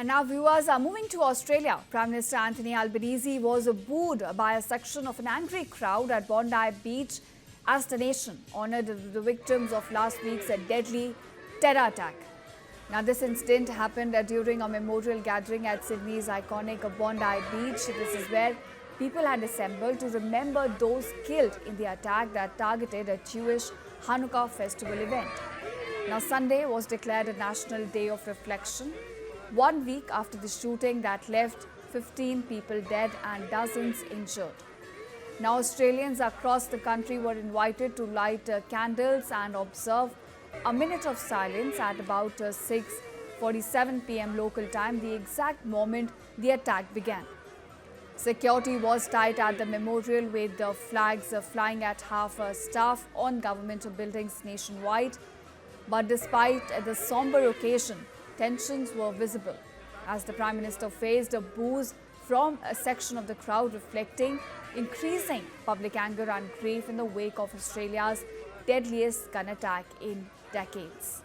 And now viewers are moving to Australia. Prime Minister Anthony Albanese was booed by a section of an angry crowd at Bondi Beach as the nation honoured the victims of last week's deadly terror attack. Now this incident happened during a memorial gathering at Sydney's iconic Bondi Beach. This is where people had assembled to remember those killed in the attack that targeted a Jewish Hanukkah festival event. Now Sunday was declared a National Day of Reflection, 1 week after the shooting that left 15 people dead and dozens injured. Now Australians across the country were invited to light candles and observe a minute of silence at about 6:47 p.m. local time, the exact moment the attack began. Security was tight at the memorial with the flags flying at half-staff on government buildings nationwide. But despite the somber occasion, tensions were visible as the Prime Minister faced boos from a section of the crowd, reflecting increasing public anger and grief in the wake of Australia's deadliest gun attack in decades.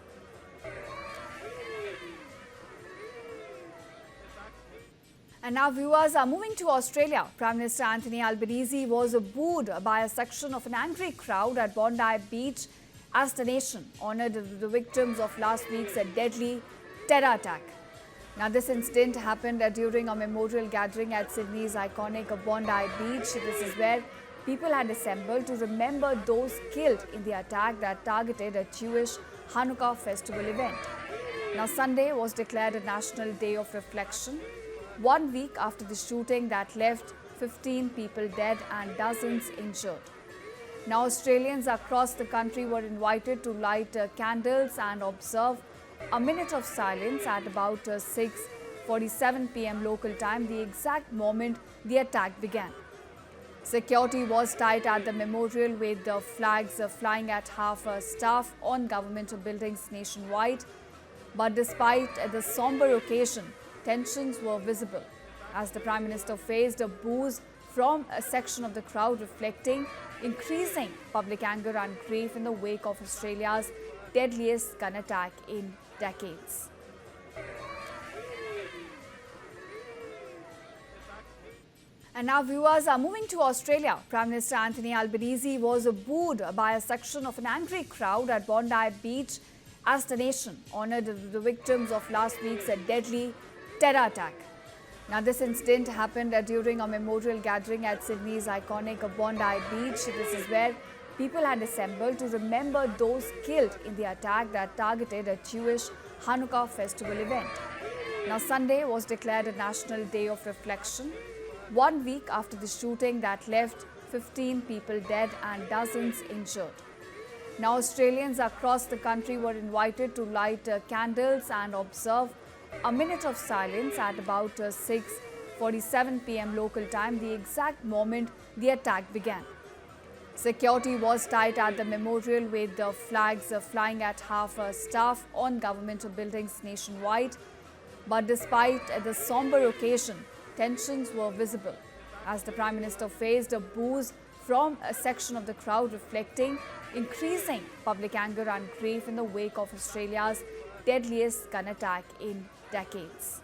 And now viewers are moving to Australia. Prime Minister Anthony Albanese was booed by a section of an angry crowd at Bondi Beach as the nation honoured the victims of last week's deadly terror attack. Now this incident happened during a memorial gathering at Sydney's iconic Bondi Beach. This is where people had assembled to remember those killed in the attack that targeted a Jewish Hanukkah festival event. Now Sunday was declared a National Day of Reflection, 1 week after the shooting that left 15 people dead and dozens injured. Now Australians across the country were invited to light candles and observe a minute of silence at about 6:47 p.m. local time, the exact moment the attack began. Security was tight at the memorial with the flags flying at half-staff on government buildings nationwide. But despite the somber occasion, tensions were visible as the Prime Minister faced boos from a section of the crowd, reflecting increasing public anger and grief in the wake of Australia's deadliest gun attack in decades. And now viewers are moving to Australia. Prime Minister Anthony Albanese was booed by a section of an angry crowd at Bondi Beach as the nation honoured the victims of last week's deadly terror attack. Now this incident happened during a memorial gathering at Sydney's iconic Bondi Beach. This is where people had assembled to remember those killed in the attack that targeted a Jewish Hanukkah festival event. Now Sunday was declared a National Day of Reflection, 1 week after the shooting that left 15 people dead and dozens injured. Now Australians across the country were invited to light candles and observe a minute of silence at about 6:47 p.m. local time, the exact moment the attack began. Security was tight at the memorial with the flags flying at half-staff on government buildings nationwide. But despite the somber occasion, tensions were visible as the Prime Minister faced boos from a section of the crowd, reflecting increasing public anger and grief in the wake of Australia's deadliest gun attack in decades.